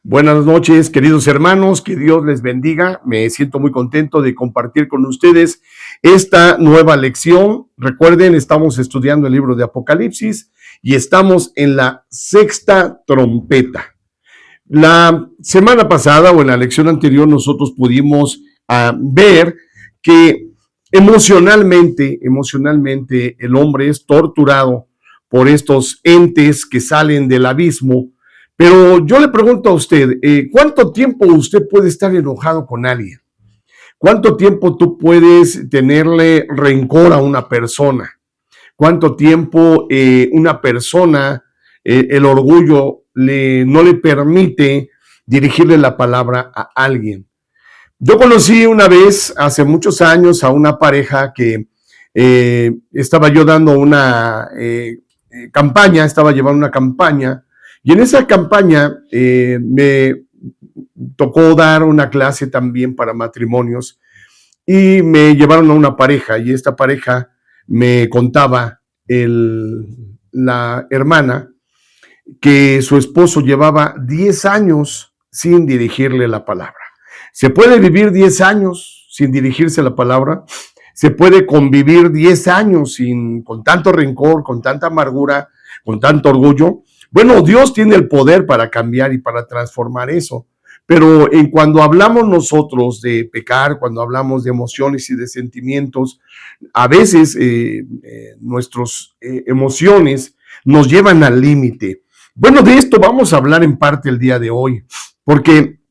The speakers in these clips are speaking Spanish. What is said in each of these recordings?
Buenas noches, queridos hermanos, que Dios les bendiga. Me siento muy contento de compartir con ustedes esta nueva lección. Recuerden, estamos estudiando el libro de Apocalipsis y estamos en la sexta trompeta. La semana pasada o en la lección anterior nosotros pudimos ver que emocionalmente el hombre es torturado por estos entes que salen del abismo. Pero yo le pregunto a usted, ¿cuánto tiempo usted puede estar enojado con alguien? ¿Cuánto tiempo tú puedes tenerle rencor a una persona? ¿Cuánto tiempo una persona, el orgullo, no le permite dirigirle la palabra a alguien? Yo conocí una vez, hace muchos años, a una pareja que estaba yo dando una campaña, estaba llevando una campaña. Y en esa campaña me tocó dar una clase también para matrimonios y me llevaron a una pareja y esta pareja me contaba la hermana que su esposo llevaba 10 años sin dirigirle la palabra. ¿Se puede vivir 10 años sin dirigirse la palabra? ¿Se puede convivir 10 años con tanto rencor, con tanta amargura, con tanto orgullo? Bueno, Dios tiene el poder para cambiar y para transformar eso, pero cuando hablamos nosotros de pecar, cuando hablamos de emociones y de sentimientos, a veces nuestras emociones nos llevan al límite. Bueno, de esto vamos a hablar en parte el día de hoy, porque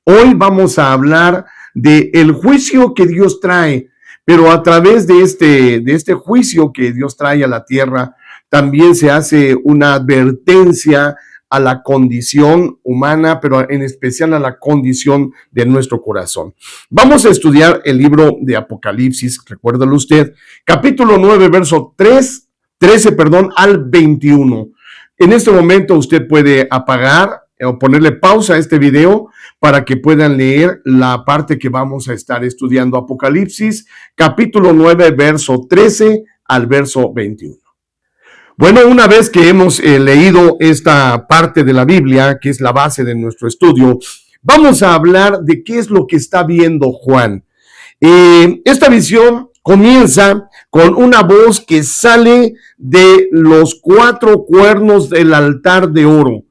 hoy vamos a hablar del juicio que Dios trae, pero a través de este juicio que Dios trae a la tierra, también se hace una advertencia a la condición humana, pero en especial a la condición de nuestro corazón. Vamos a estudiar el libro de Apocalipsis, recuérdalo usted, capítulo 9, verso 13 al 21. En este momento usted puede apagar o ponerle pausa a este video para que puedan leer la parte que vamos a estar estudiando. Apocalipsis, capítulo 9, verso 13 al verso 21. Bueno, una vez que hemos leído esta parte de la Biblia, que es la base de nuestro estudio, vamos a hablar de qué es lo que está viendo Juan. Esta visión comienza con una voz que sale de los 4 cuernos del altar de oro.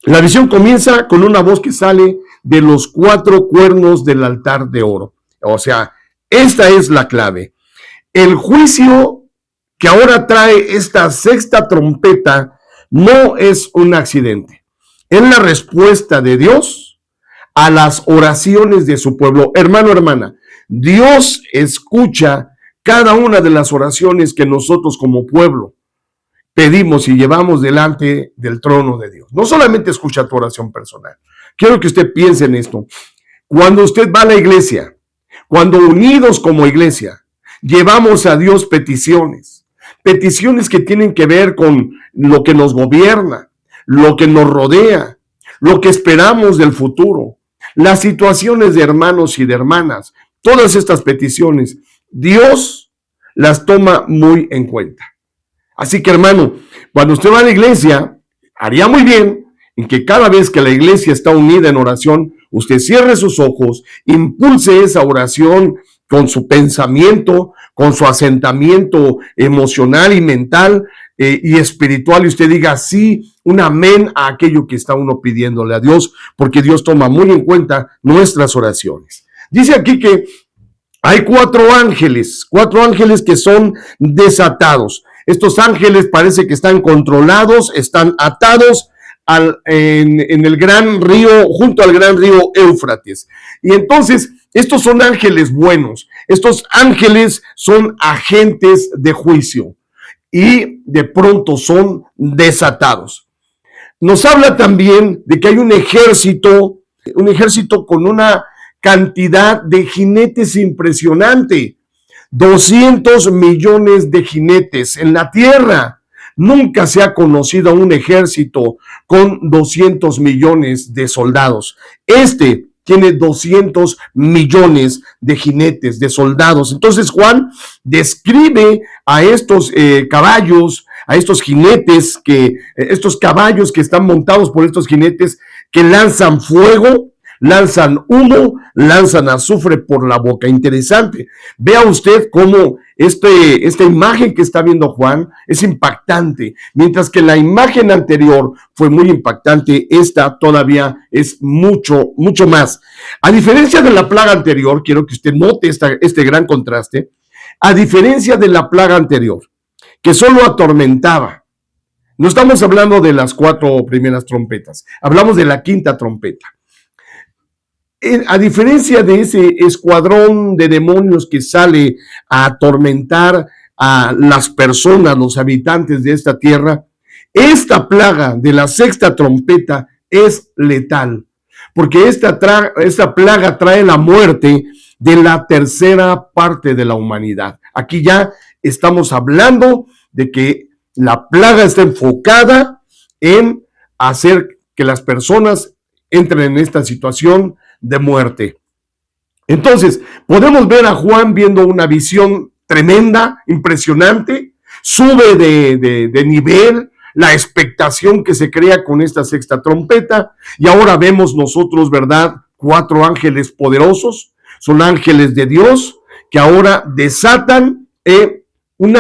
La visión comienza con una voz que sale de los 4 cuernos del altar de oro. O sea, esta es la clave. El juicio que ahora trae esta sexta trompeta no es un accidente. Es la respuesta de Dios a las oraciones de su pueblo. Hermano, hermana, Dios escucha cada una de las oraciones que nosotros como pueblo pedimos y llevamos delante del trono de Dios. No solamente escucha tu oración personal. Quiero que usted piense en esto. Cuando usted va a la iglesia, cuando unidos como iglesia, llevamos a Dios peticiones que tienen que ver con lo que nos gobierna, lo que nos rodea, lo que esperamos del futuro, las situaciones de hermanos y de hermanas. Todas estas peticiones, Dios las toma muy en cuenta. Así que, hermano, cuando usted va a la iglesia, haría muy bien en que cada vez que la iglesia está unida en oración, usted cierre sus ojos, impulse esa oración con su pensamiento, con su asentamiento emocional y mental y espiritual, y usted diga sí, un amén a aquello que está uno pidiéndole a Dios, porque Dios toma muy en cuenta nuestras oraciones. Dice aquí que hay 4 ángeles que son desatados. Estos ángeles parece que están controlados, están atados en el gran río, junto al gran río Éufrates. Y entonces, estos son ángeles buenos. Estos ángeles son agentes de juicio y de pronto son desatados. Nos habla también de que hay un ejército con una cantidad de jinetes impresionante. 200 millones de jinetes en la tierra. Nunca se ha conocido un ejército con 200 millones de soldados. Este tiene 200 millones de jinetes, de soldados. Entonces Juan describe a estos caballos, a estos jinetes, estos caballos que están montados por estos jinetes que lanzan fuego, lanzan humo, lanzan azufre por la boca. Interesante. Vea usted cómo esta imagen que está viendo Juan es impactante. Mientras que la imagen anterior fue muy impactante, esta todavía es mucho, mucho más. A diferencia de la plaga anterior, quiero que usted note este gran contraste. A diferencia de la plaga anterior, que solo atormentaba. No estamos hablando de las 4 primeras trompetas, hablamos de la 5ª trompeta. A diferencia de ese escuadrón de demonios que sale a atormentar a las personas, los habitantes de esta tierra, esta plaga de la 6ª trompeta es letal, porque esta plaga trae la muerte de la 3ª parte de la humanidad. Aquí ya estamos hablando de que la plaga está enfocada en hacer que las personas entren en esta situación de muerte. Entonces, podemos ver a Juan viendo una visión tremenda, impresionante, sube de nivel la expectación que se crea con esta 6ª trompeta, y ahora vemos nosotros, ¿verdad?, 4 ángeles poderosos, son ángeles de Dios, que ahora desatan un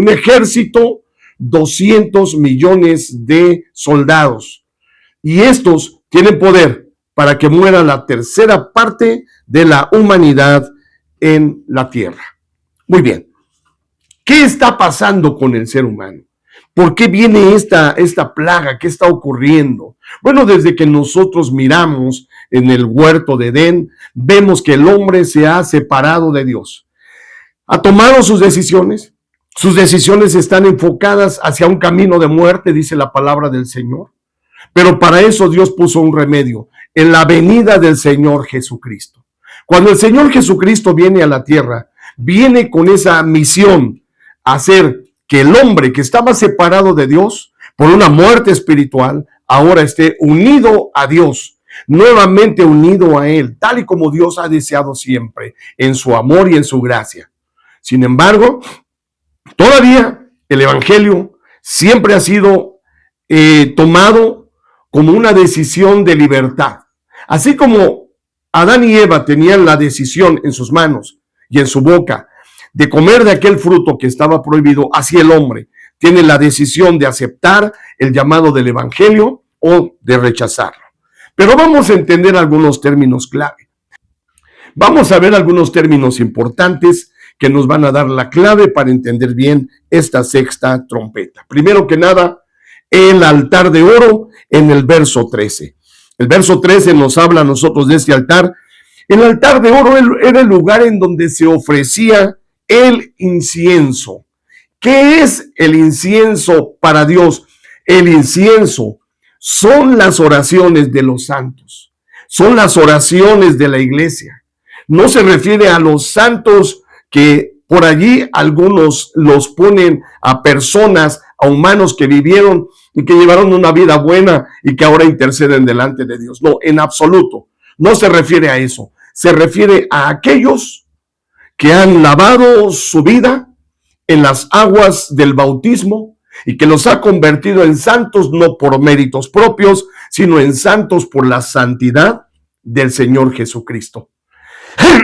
ejército, 200 millones de soldados, y estos tienen poder para que muera la 3ª parte de la humanidad en la tierra. Muy bien. ¿Qué está pasando con el ser humano? ¿Por qué viene esta plaga? ¿Qué está ocurriendo? Bueno, desde que nosotros miramos en el huerto de Edén, vemos que el hombre se ha separado de Dios. Ha tomado sus decisiones están enfocadas hacia un camino de muerte, dice la palabra del Señor. Pero para eso Dios puso un remedio, en la venida del Señor Jesucristo. Cuando el Señor Jesucristo viene a la tierra, viene con esa misión, hacer que el hombre que estaba separado de Dios por una muerte espiritual, ahora esté unido a Dios, nuevamente unido a Él, tal y como Dios ha deseado siempre, en su amor y en su gracia. Sin embargo, todavía el Evangelio siempre ha sido tomado como una decisión de libertad. Así como Adán y Eva tenían la decisión en sus manos y en su boca de comer de aquel fruto que estaba prohibido, así el hombre tiene la decisión de aceptar el llamado del Evangelio o de rechazarlo. Pero vamos a entender algunos términos clave. Vamos a ver algunos términos importantes que nos van a dar la clave para entender bien esta 6ª trompeta. Primero que nada, el altar de oro en el verso 13. El verso 13 nos habla a nosotros de este altar. El altar de oro era el lugar en donde se ofrecía el incienso. ¿Qué es el incienso para Dios? El incienso son las oraciones de los santos, son las oraciones de la iglesia. No se refiere a los santos que por allí algunos los ponen a personas, a humanos que vivieron y que llevaron una vida buena y que ahora interceden delante de Dios. No, en absoluto, no se refiere a eso. Se refiere a aquellos que han lavado su vida en las aguas del bautismo y que los ha convertido en santos no por méritos propios, sino en santos por la santidad del Señor Jesucristo.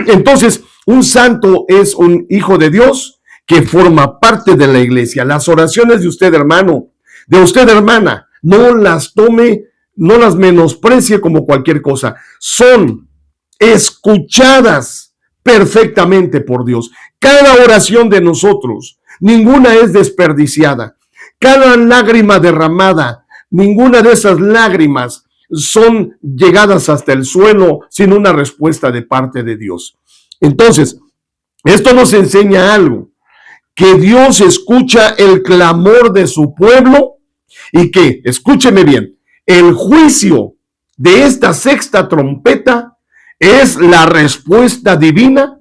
Entonces, un santo es un hijo de Dios que forma parte de la iglesia. Las oraciones de usted, hermano, de usted, hermana, no las tome, no las menosprecie como cualquier cosa. Son escuchadas perfectamente por Dios. Cada oración de nosotros, ninguna es desperdiciada. Cada lágrima derramada, ninguna de esas lágrimas son llegadas hasta el suelo sin una respuesta de parte de Dios. Entonces, esto nos enseña algo, que Dios escucha el clamor de su pueblo y que, escúcheme bien, el juicio de esta 6ª trompeta es la respuesta divina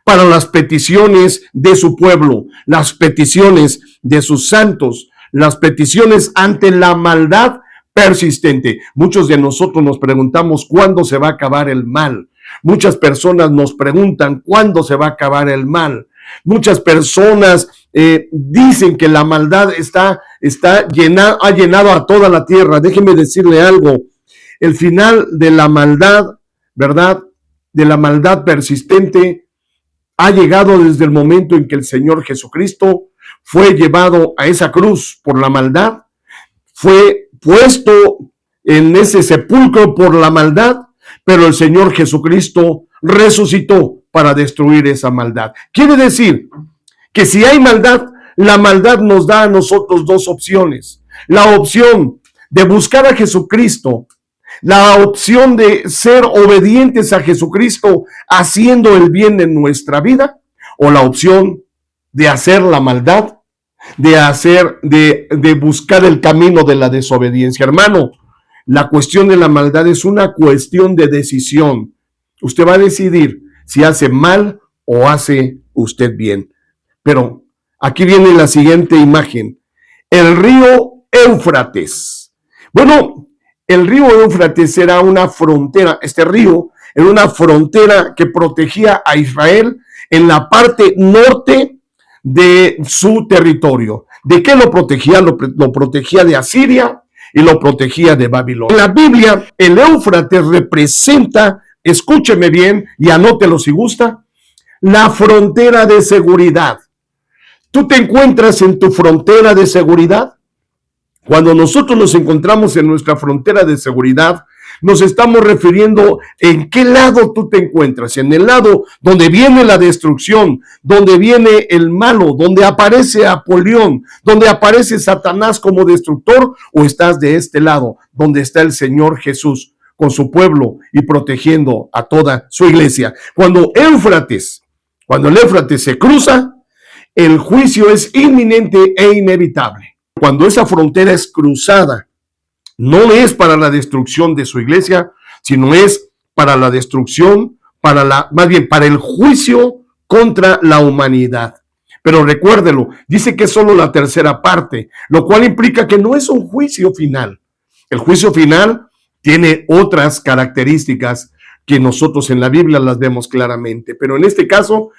para las peticiones de su pueblo, las peticiones de sus santos, las peticiones ante la maldad persistente. Muchos de nosotros nos preguntamos cuándo se va a acabar el mal. Muchas personas nos preguntan cuándo se va a acabar el mal. Muchas personas dicen que la maldad ha llenado a toda la tierra. Déjeme decirle algo. El final de la maldad, ¿verdad? De la maldad persistente ha llegado desde el momento en que el Señor Jesucristo fue llevado a esa cruz por la maldad, fue puesto en ese sepulcro por la maldad, pero el Señor Jesucristo resucitó para destruir esa maldad. Quiere decir que si hay maldad, la maldad nos da a nosotros dos opciones. La opción de buscar a Jesucristo, la opción de ser obedientes a Jesucristo haciendo el bien en nuestra vida, o la opción de hacer la maldad, de buscar el camino de la desobediencia. Hermano, la cuestión de la maldad es una cuestión de decisión. Usted va a decidir si hace mal o hace usted bien. Pero aquí viene la siguiente imagen. El río Éufrates. Bueno, el río Éufrates era una frontera, este río era una frontera que protegía a Israel en la parte norte de su territorio. ¿De qué lo protegía? Lo protegía de Asiria y lo protegía de Babilonia. En la Biblia, el Éufrates representa, escúcheme bien y anótelo si gusta, la frontera de seguridad. ¿Tú te encuentras en tu frontera de seguridad? Cuando nosotros nos encontramos en nuestra frontera de seguridad, nos estamos refiriendo en qué lado tú te encuentras, en el lado donde viene la destrucción, donde viene el malo, donde aparece Apolión, donde aparece Satanás como destructor, o estás de este lado, donde está el Señor Jesús con su pueblo y protegiendo a toda su iglesia. Cuando el Éufrates se cruza, el juicio es inminente e inevitable. Cuando esa frontera es cruzada, no es para la destrucción de su iglesia, sino es para la destrucción, más bien para el juicio contra la humanidad. Pero recuérdelo, dice que es solo la tercera parte, lo cual implica que no es un juicio final. El juicio final tiene otras características que nosotros en la Biblia las vemos claramente, pero en este caso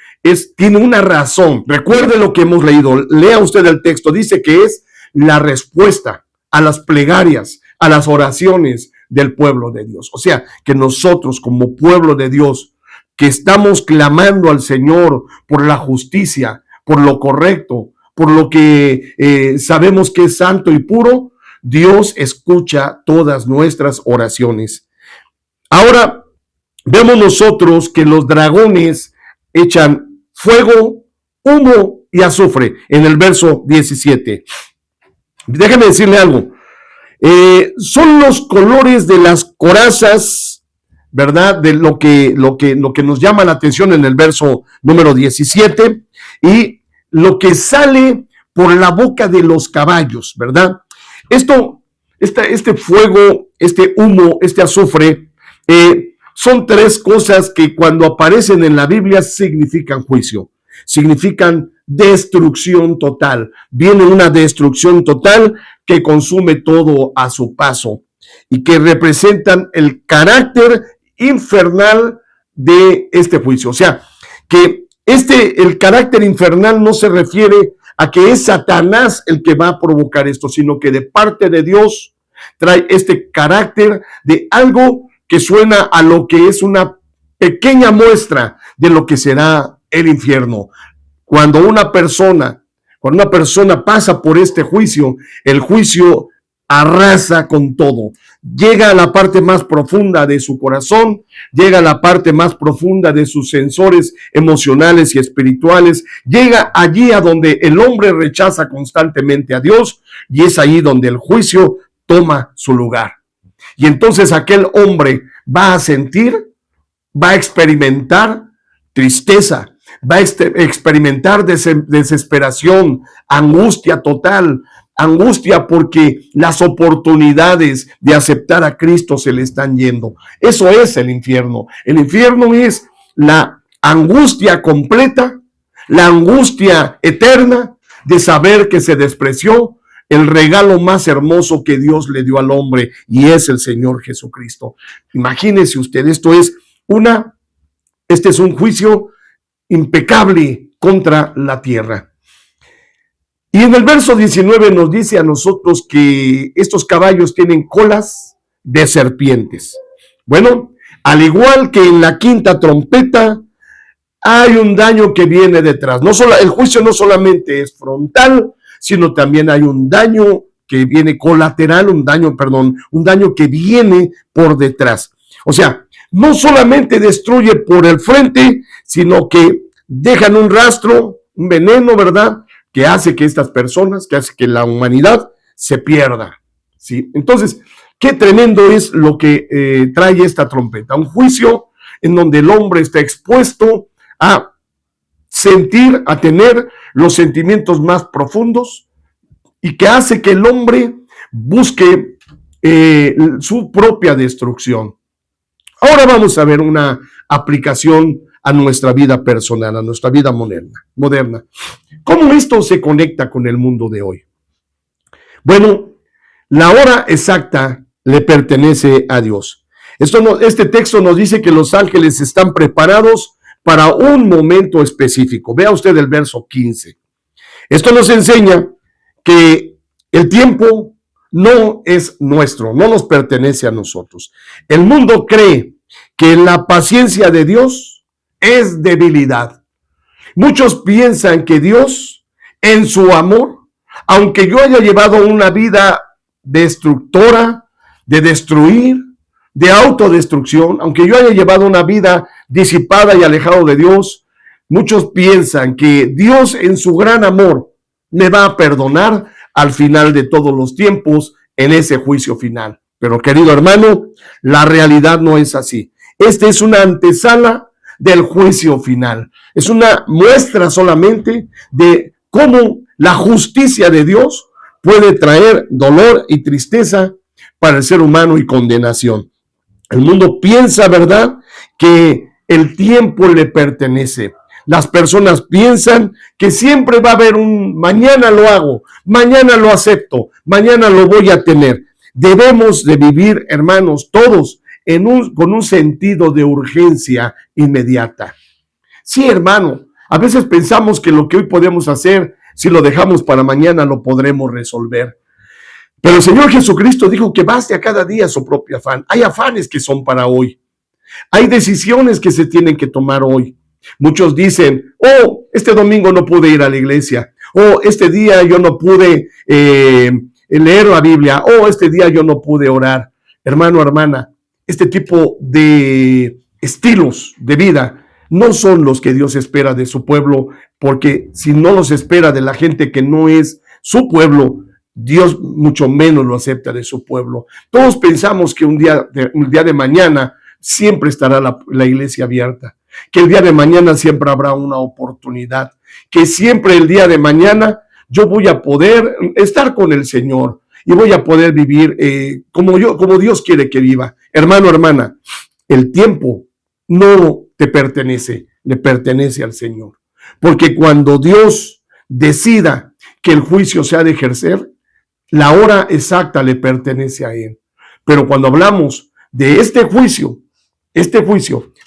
tiene una razón. Recuerde lo que hemos leído, lea usted el texto, dice que es la respuesta a las plegarias, a las oraciones del pueblo de Dios. O sea, que nosotros como pueblo de Dios, que estamos clamando al Señor por la justicia, por lo correcto, por lo que sabemos que es santo y puro, Dios escucha todas nuestras oraciones. Ahora, vemos nosotros que los dragones echan fuego, humo y azufre en el verso 17. Déjame decirle algo. Son los colores de las corazas, ¿verdad? De lo que nos llama la atención en el verso número 17 y lo que sale por la boca de los caballos, ¿verdad? Este fuego, este humo, este azufre, son tres cosas que cuando aparecen en la Biblia significan juicio, significan destrucción total. Viene una destrucción total que consume todo a su paso y que representan el carácter infernal de este juicio. O sea, que el carácter infernal no se refiere a que es Satanás el que va a provocar esto, sino que de parte de Dios trae este carácter de algo que suena a lo que es una pequeña muestra de lo que será el infierno. Cuando una persona pasa por este juicio, el juicio arrasa con todo. Llega a la parte más profunda de su corazón, llega a la parte más profunda de sus sensores emocionales y espirituales, llega allí a donde el hombre rechaza constantemente a Dios y es ahí donde el juicio toma su lugar. Y entonces aquel hombre va a sentir, va a experimentar tristeza, va a experimentar desesperación, angustia total, angustia porque las oportunidades de aceptar a Cristo se le están yendo. Eso es el infierno. El infierno es la angustia completa, la angustia eterna de saber que se despreció el regalo más hermoso que Dios le dio al hombre, y es el Señor Jesucristo. Imagínese usted, este es un juicio impecable contra la tierra. Y en el verso 19 nos dice a nosotros que estos caballos tienen colas de serpientes. Bueno, al igual que en la quinta trompeta, hay un daño que viene detrás. El juicio no solamente es frontal, sino también hay un daño que viene colateral, un daño que viene por detrás. O sea, no solamente destruye por el frente, sino que dejan un rastro, un veneno, ¿verdad?, que hace que estas personas, que hace que la humanidad se pierda, ¿sí? Entonces, qué tremendo es lo que trae esta trompeta, un juicio en donde el hombre está expuesto a sentir, a tener los sentimientos más profundos y que hace que el hombre busque su propia destrucción. Ahora vamos a ver una aplicación a nuestra vida personal, a nuestra vida moderna. ¿Cómo esto se conecta con el mundo de hoy? Bueno, la hora exacta le pertenece a Dios. Este texto nos dice que los ángeles están preparados para un momento específico. Vea usted el verso 15. Esto nos enseña que el tiempo no es nuestro, no nos pertenece a nosotros. El mundo cree que la paciencia de Dios es debilidad. Muchos piensan que Dios, en su amor, aunque yo haya llevado una vida destructora, de destruir, de autodestrucción, aunque yo haya llevado una vida disipada y alejado de Dios, muchos piensan que Dios en su gran amor me va a perdonar al final de todos los tiempos en ese juicio final. Pero querido hermano, la realidad no es así. Esta es una antesala del juicio final. Es una muestra solamente de cómo la justicia de Dios puede traer dolor y tristeza para el ser humano y condenación. El mundo piensa, ¿verdad?, que el tiempo le pertenece. Las personas piensan que siempre va a haber un mañana lo hago, mañana lo acepto, mañana lo voy a tener. Debemos de vivir, hermanos, todos con un sentido de urgencia inmediata. Sí, hermano, a veces pensamos que lo que hoy podemos hacer, si lo dejamos para mañana, lo podremos resolver. Pero el Señor Jesucristo dijo que baste a cada día su propio afán. Hay afanes que son para hoy. Hay decisiones que se tienen que tomar hoy. Muchos dicen, oh, este domingo no pude ir a la iglesia. Oh, este día yo no pude leer la Biblia. Oh, este día yo no pude orar. Hermano, hermana, este tipo de estilos de vida no son los que Dios espera de su pueblo, porque si no los espera de la gente que no es su pueblo, Dios mucho menos lo acepta de su pueblo. Todos pensamos que un día de mañana siempre estará la iglesia abierta, que el día de mañana siempre habrá una oportunidad, que siempre el día de mañana yo voy a poder estar con el Señor y voy a poder vivir como Dios quiere que viva. Hermano, hermana, el tiempo no te pertenece, le pertenece al Señor. Porque cuando Dios decida que el juicio se ha de ejercer, la hora exacta le pertenece a Él. Pero cuando hablamos de este juicio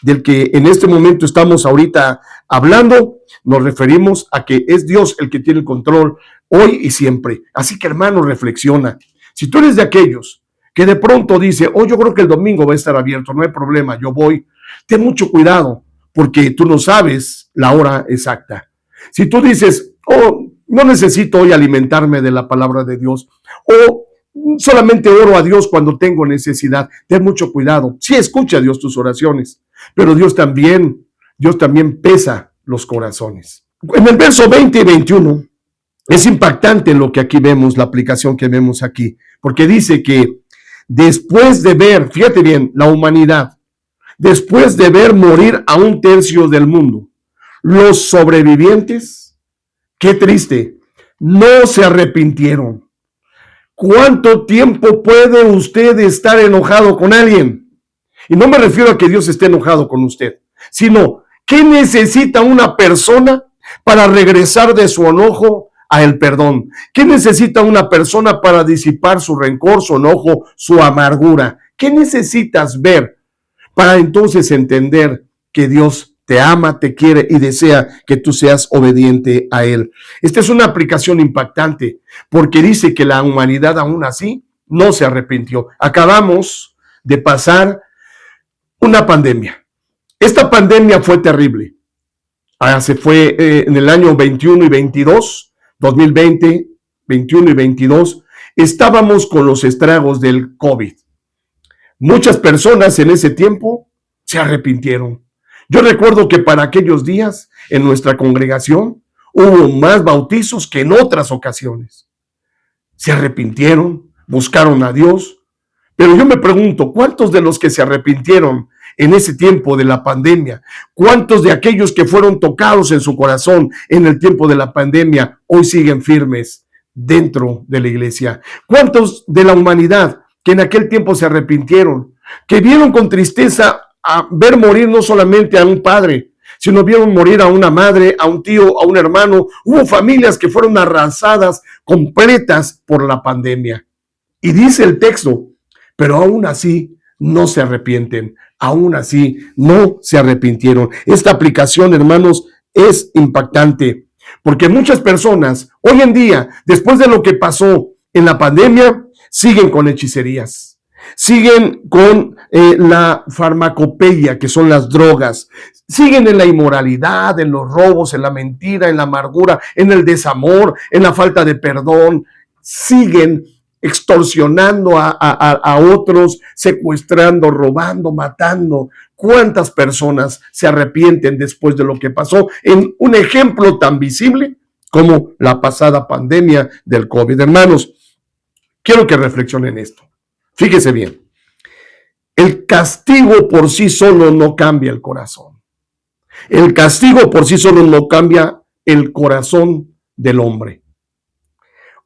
del que en este momento estamos ahorita hablando, nos referimos a que es Dios el que tiene el control hoy y siempre. Así que, hermano, reflexiona. Si tú eres de aquellos que de pronto dice, oh, yo creo que el domingo va a estar abierto, no hay problema, yo voy, ten mucho cuidado, porque tú no sabes la hora exacta. Si tú dices, oh, no necesito hoy alimentarme de la palabra de Dios, o solamente oro a Dios cuando tengo necesidad, ten mucho cuidado. Sí, escucha a Dios tus oraciones, pero Dios también pesa los corazones. En el verso 20 y 21 es impactante lo que aquí vemos, la aplicación que vemos aquí, porque dice que después de ver, fíjate bien, la humanidad, después de ver morir a 1/3 del mundo, los sobrevivientes, qué triste, no se arrepintieron. ¿Cuánto tiempo puede usted estar enojado con alguien? Y no me refiero a que Dios esté enojado con usted, sino ¿qué necesita una persona para regresar de su enojo a el perdón? ¿Qué necesita una persona para disipar su rencor, su enojo, su amargura? ¿Qué necesitas ver para entonces entender que Dios te ama, te quiere y desea que tú seas obediente a Él. Esta es una aplicación impactante porque dice que la humanidad aún así no se arrepintió. Acabamos de pasar una pandemia. Esta pandemia fue terrible. Se fue en el año 21 y 22, 2020, 21 y 22, estábamos con los estragos del COVID. Muchas personas en ese tiempo se arrepintieron. Yo recuerdo que para aquellos días en nuestra congregación hubo más bautizos que en otras ocasiones. Se arrepintieron, buscaron a Dios, pero yo me pregunto, ¿cuántos de los que se arrepintieron en ese tiempo de la pandemia, cuántos de aquellos que fueron tocados en su corazón en el tiempo de la pandemia hoy siguen firmes dentro de la iglesia? ¿Cuántos de la humanidad que en aquel tiempo se arrepintieron, que vieron con tristeza a ver morir no solamente a un padre, sino vieron morir a una madre, a un tío, a un hermano? Hubo familias que fueron arrasadas, completas por la pandemia. Y dice el texto, pero aún así no se arrepienten, aún así no se arrepintieron. Esta aplicación, hermanos, es impactante, porque muchas personas hoy en día, después de lo que pasó en la pandemia, siguen con hechicerías, siguen con la farmacopeia, que son las drogas, siguen en la inmoralidad, en los robos, en la mentira, en la amargura, en el desamor, en la falta de perdón, siguen extorsionando a otros, secuestrando, robando, matando. ¿Cuántas personas se arrepienten después de lo que pasó en un ejemplo tan visible como la pasada pandemia del COVID? Hermanos, quiero que reflexionen esto. Fíjese bien. El castigo por sí solo no cambia el corazón. El castigo por sí solo no cambia el corazón del hombre.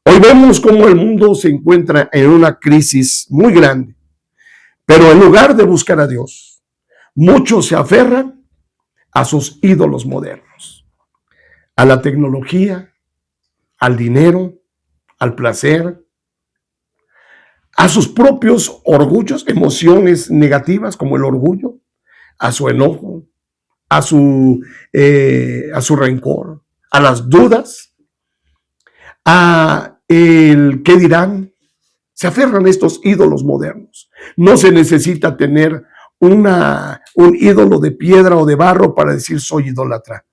Hoy vemos cómo el mundo se encuentra en una crisis muy grande, pero en lugar de buscar a Dios, muchos se aferran a sus ídolos modernos, a la tecnología, al dinero, al placer, a sus propios orgullos, emociones negativas como el orgullo, a su enojo, a su rencor, a las dudas, a el qué dirán. Se aferran a estos ídolos modernos. No se necesita tener un ídolo de piedra o de barro para decir soy idólatra.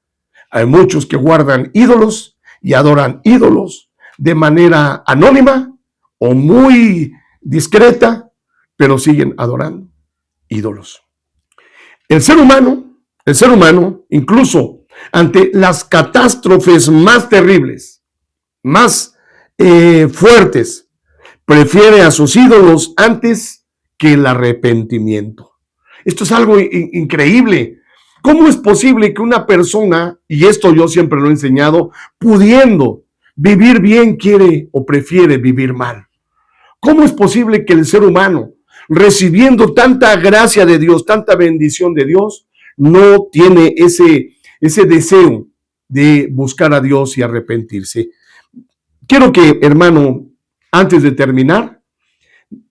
Hay muchos que guardan ídolos y adoran ídolos de manera anónima o muy discreta, pero siguen adorando ídolos. El ser humano, incluso ante las catástrofes más terribles, más fuertes, prefiere a sus ídolos antes que el arrepentimiento. Esto es algo increíble. ¿Cómo es posible que una persona, y esto yo siempre lo he enseñado, pudiendo vivir bien, quiere o prefiere vivir mal? ¿Cómo es posible que el ser humano, recibiendo tanta gracia de Dios, tanta bendición de Dios, no tiene ese deseo de buscar a Dios y arrepentirse? Quiero que, hermano, antes de terminar,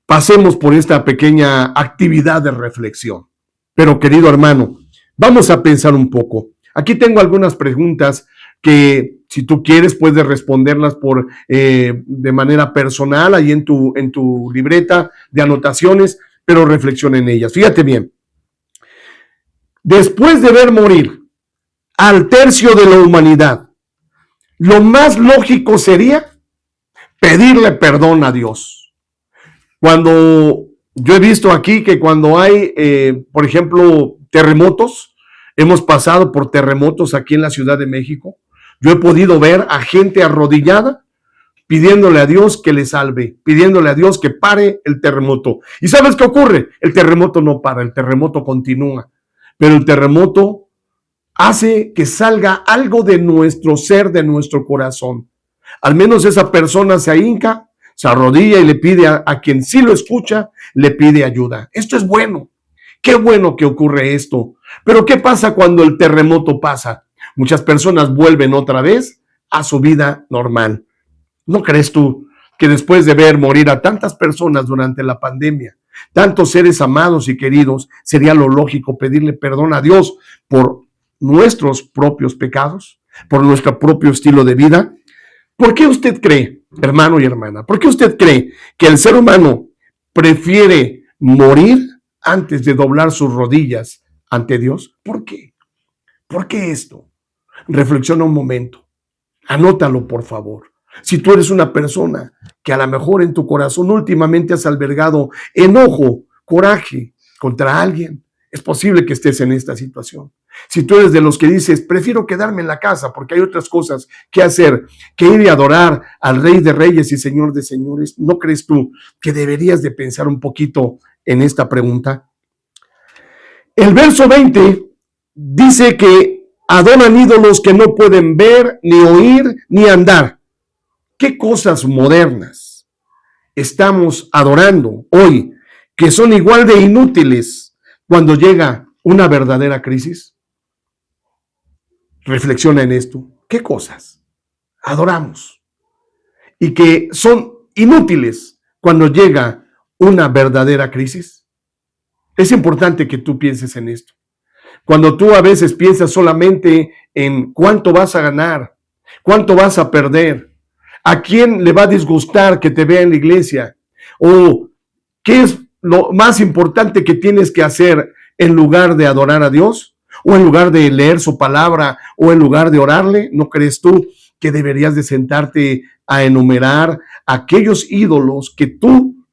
pasemos por esta pequeña actividad de reflexión. Pero, querido hermano, vamos a pensar un poco. Aquí tengo algunas preguntas que, si tú quieres, puedes responderlas de manera personal, ahí en tu libreta de anotaciones, pero reflexiona en ellas. Fíjate bien. Después de ver morir al tercio de la humanidad, lo más lógico sería pedirle perdón a Dios. Cuando yo he visto aquí que cuando hay, por ejemplo, terremotos, hemos pasado por terremotos aquí en la Ciudad de México, yo he podido ver a gente arrodillada pidiéndole a Dios que le salve, pidiéndole a Dios que pare el terremoto. ¿Y sabes qué ocurre? El terremoto no para, el terremoto continúa, pero el terremoto hace que salga algo de nuestro ser, de nuestro corazón. Al menos esa persona se ahinca, se arrodilla y le pide a quien sí lo escucha, le pide ayuda. Esto es bueno. Qué bueno que ocurre esto. Pero ¿qué pasa cuando el terremoto pasa? Muchas personas vuelven otra vez a su vida normal. ¿No crees tú que después de ver morir a tantas personas durante la pandemia, tantos seres amados y queridos, sería lo lógico pedirle perdón a Dios por nuestros propios pecados, por nuestro propio estilo de vida. ¿Por qué usted cree, hermano y hermana, por qué usted cree que el ser humano prefiere morir antes de doblar sus rodillas ante Dios? ¿Por qué? ¿Por qué esto? Reflexiona un momento. Anótalo, por favor. Si tú eres una persona que a lo mejor en tu corazón últimamente has albergado enojo, coraje contra alguien, es posible que estés en esta situación. Si tú eres de los que dices, prefiero quedarme en la casa porque hay otras cosas que hacer que ir y adorar al Rey de Reyes y Señor de Señores, ¿no crees tú que deberías de pensar un poquito en esta pregunta? El verso 20 dice que adoran ídolos que no pueden ver, ni oír, ni andar. ¿Qué cosas modernas estamos adorando hoy que son igual de inútiles cuando llega una verdadera crisis? Reflexiona en esto. ¿Qué cosas adoramos y que son inútiles cuando llega una verdadera crisis? Es importante que tú pienses en esto. Cuando tú a veces piensas solamente en cuánto vas a ganar, cuánto vas a perder, a quién le va a disgustar que te vea en la iglesia, o qué es lo más importante que tienes que hacer en lugar de adorar a Dios, o en lugar de leer su palabra, o en lugar de orarle, ¿no crees tú que deberías de sentarte a enumerar aquellos ídolos que tú,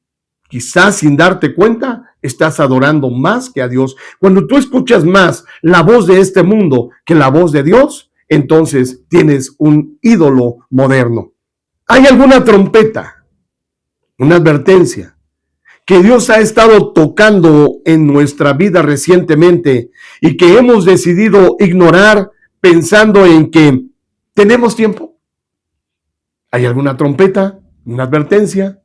quizás sin darte cuenta, estás adorando más que a Dios? Cuando tú escuchas más la voz de este mundo que la voz de Dios, entonces tienes un ídolo moderno. ¿Hay alguna trompeta, una advertencia que Dios ha estado tocando en nuestra vida recientemente y que hemos decidido ignorar pensando en que tenemos tiempo? ¿Hay alguna trompeta, una advertencia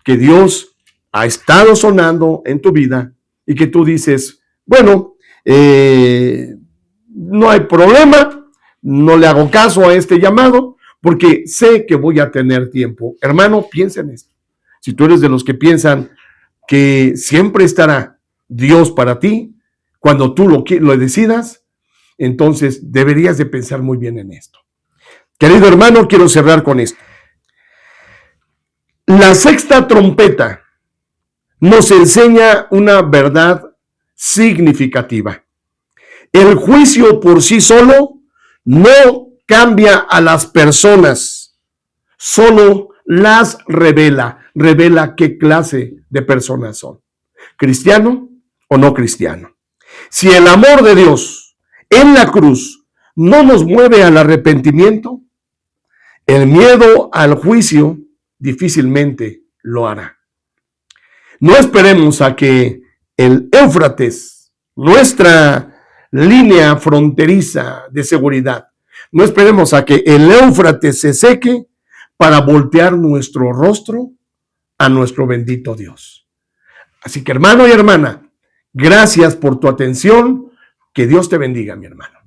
que Dios ha estado sonando en tu vida y que tú dices, bueno, no hay problema, no le hago caso a este llamado porque sé que voy a tener tiempo? Hermano, piensa en esto. Si tú eres de los que piensan que siempre estará Dios para ti cuando tú lo decidas, entonces deberías de pensar muy bien en esto. Querido hermano, quiero cerrar con esto. La sexta trompeta nos enseña una verdad significativa. El juicio por sí solo no cambia a las personas, solo las revela. Revela qué clase de personas son, cristiano o no cristiano. Si el amor de Dios en la cruz no nos mueve al arrepentimiento, el miedo al juicio difícilmente lo hará. No esperemos a que el Éufrates, nuestra línea fronteriza de seguridad, no esperemos a que el Éufrates se seque para voltear nuestro rostro a nuestro bendito Dios. Así que, hermano y hermana, gracias por tu atención. Que Dios te bendiga, mi hermano.